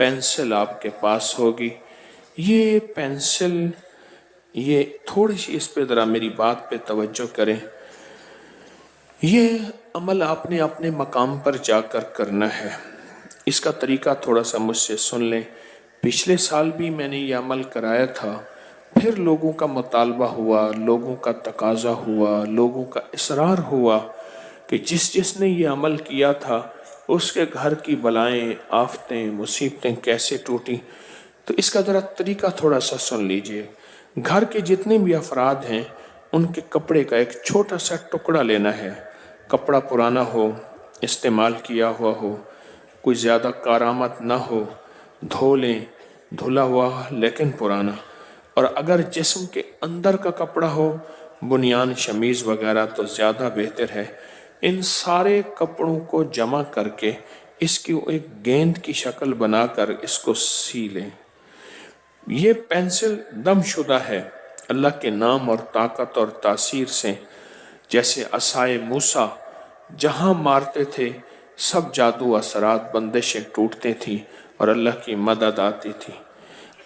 Pencil आपके पास होगी। ये पेंसिल, ये थोड़ी सी इस पे ज़रा मेरी बात पे तवज्जो करें। ये अमल आपने अपने मकाम पर जाकर करना है। इसका तरीका थोड़ा सा मुझसे सुन लें। पिछले साल भी मैंने ये अमल कराया था, फिर लोगों का मुतालबा हुआ, लोगों का तकाजा हुआ, लोगों का इसरार हुआ कि जिसने ये अमल किया था उसके घर की बलाएं, आफतें, मुसीबतें कैसे टूटी। तो इसका ज़रा तरीका थोड़ा सा सुन लीजिए। घर के जितने भी अफराद हैं उनके कपड़े का एक छोटा सा टुकड़ा लेना है। कपड़ा पुराना हो, इस्तेमाल किया हुआ हो, कोई ज़्यादा कारामद ना हो, धो लें, धुला हुआ लेकिन पुराना। और अगर जिस्म के अंदर का कपड़ा हो, बुनियान, शमीज़ वगैरह, तो ज़्यादा बेहतर है। इन सारे कपड़ों को जमा करके इसकी एक गेंद की शक्ल बनाकर इसको सी लें। ये पेंसिल दमशुदा है अल्लाह के नाम और ताकत और तासीर से। जैसे असाए मूसा जहाँ मारते थे सब जादू, असरात, बंदिशें टूटती थी और अल्लाह की मदद आती थी।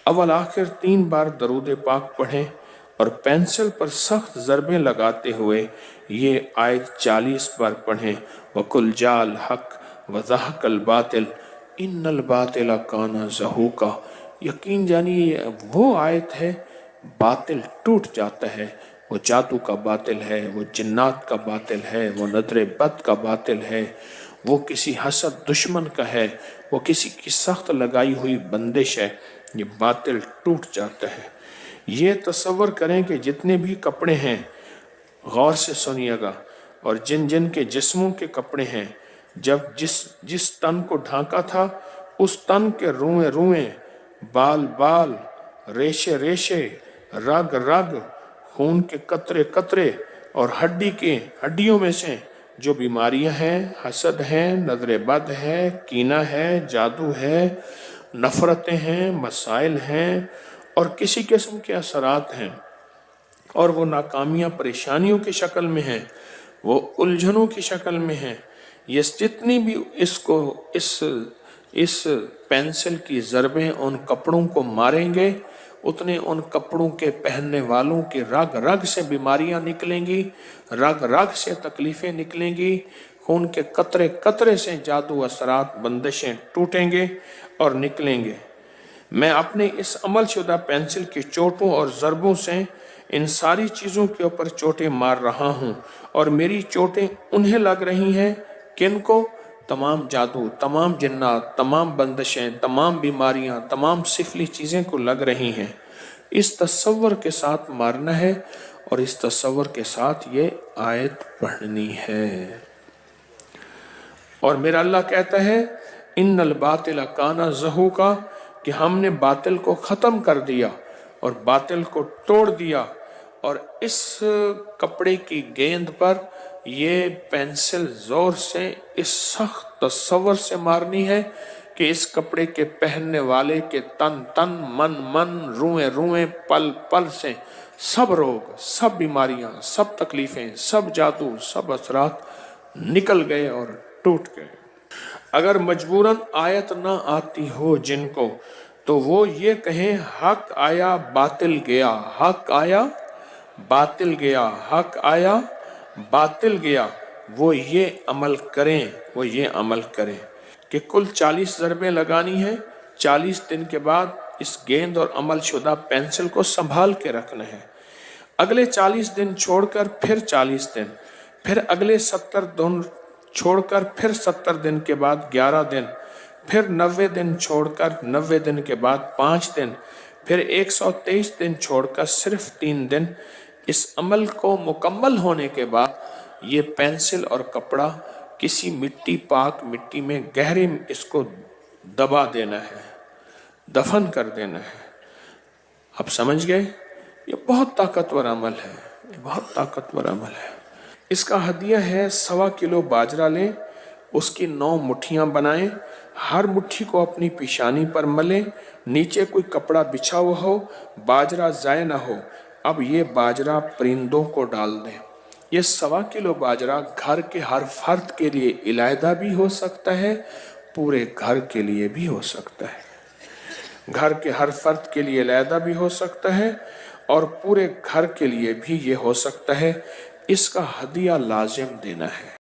अव्वल आखिर 3 बार दरूद पाक पढ़ें और पेंसिल पर सख्त ज़रबें लगाते हुए ये आयत 40 बार पढ़ें। वकुल जाल हक वज़हकल बातिल इन्नल बातिल काना ज़हूका। यकीन जानिए वो आयत है, बातिल टूट जाता है। वो जादू का बातिल है, वो जिन्नात का बातिल है, वो नदर बद का बातिल है, वो किसी हसद दुश्मन का है, वो किसी की सख्त लगाई हुई बंदिश है। ये बातिल टूट जाता है। ये तसव्वुर करें कि जितने भी कपड़े हैं, गौर से सुनिएगा, और जिन जिन के जिस्मों के कपड़े हैं, जब जिस तन को ढांका था उस तन के रुएं रुएं, बाल बाल, रेशे रेशे, रग रग, खून के कतरे कतरे और हड्डियों में से जो बीमारियां हैं, हसद हैं, नजर बद है, कीना है, जादू है, नफरतें हैं, मसाइल हैं और किसी किस्म के असरात हैं, और वो नाकामियां परेशानियों की शक्ल में हैं, वो उलझनों की शक्ल में हैं। ये जितनी भी इस पेंसिल की ज़रबें उन कपड़ों को मारेंगे, उतने उन कपड़ों के पहनने वालों की रग रग से बीमारियां निकलेंगी, रग रग से तकलीफ़ें निकलेंगी, खून के कतरे कतरे से जादू, असरात, बंदिशें टूटेंगे और निकलेंगे। मैं अपने इस अमलशुदा पेंसिल की चोटों और ज़रबों से इन सारी चीज़ों के ऊपर चोटें मार रहा हूँ, और मेरी चोटें उन्हें लग रही हैं किनको? तमाम जादू, तमाम जिन्नात, तमाम बंदिशें, तमाम बीमारियां, तमाम सिफली चीज़ें को लग रही हैं। इस तसव्वुर के साथ मारना है और इस तसव्वुर के साथ ये आयत पढ़नी है। और मेरा अल्लाह कहता है इन्नल बातिल काना ज़हूका, कि हमने बातिल को ख़त्म कर दिया और बातिल को तोड़ दिया। और इस कपड़े की गेंद पर ये पेंसिल ज़ोर से इस सख्त तसव्वुर से मारनी है कि इस कपड़े के पहनने वाले के तन तन, मन मन, रुएं रुएं, पल पल से सब रोग, सब बीमारियां, सब तकलीफ़ें, सब जादू, सब असरात निकल गए और टूट गए। अगर मजबूरन आयत ना आती हो जिनको, तो वो ये कहें हक आया बातिल गया, हक आया बातिल गया, हक आया बातिल गया। वो ये अमल करें कि कुल 40 ज़रबें लगानी है। 40 दिन के बाद इस गेंद और अमल शुदा पेंसिल को संभाल के रखना है। अगले 40 दिन छोड़कर फिर 40 दिन, फिर अगले 70 दिन छोड़कर फिर 70 दिन के बाद 11 दिन, फिर 90 दिन छोड़कर 90 दिन के बाद 5 दिन, फिर 123 दिन छोड़कर सिर्फ 3 दिन। इस अमल को मुकम्मल होने के बाद ये पेंसिल और कपड़ा किसी पाक मिट्टी में गहरे इसको दबा देना है, दफन कर देना है। आप समझ गए? ये बहुत ताकतवर अमल है, ये बहुत ताकतवर अमल है। इसका हदिया है 1.25 किलो बाजरा लें, उसकी 9 मुट्ठियाँ बनाएं, हर मुट्ठी को अपनी पेशानी पर मलें, नीचे कोई कपड़ा बिछा हुआ हो, बाजरा ज़ाय ना हो। अब ये बाजरा परिंदों को डाल दें। ये 1.25 किलो बाजरा घर के हर फर्द के लिए इलायदा भी हो सकता है, पूरे घर के लिए भी हो सकता है। گھر کے ہر فرد کے لیے علیحدہ بھی ہو سکتا ہے اور پورے گھر کے لیے بھی یہ ہو سکتا ہے، اس کا ہدیہ لازم دینا ہے۔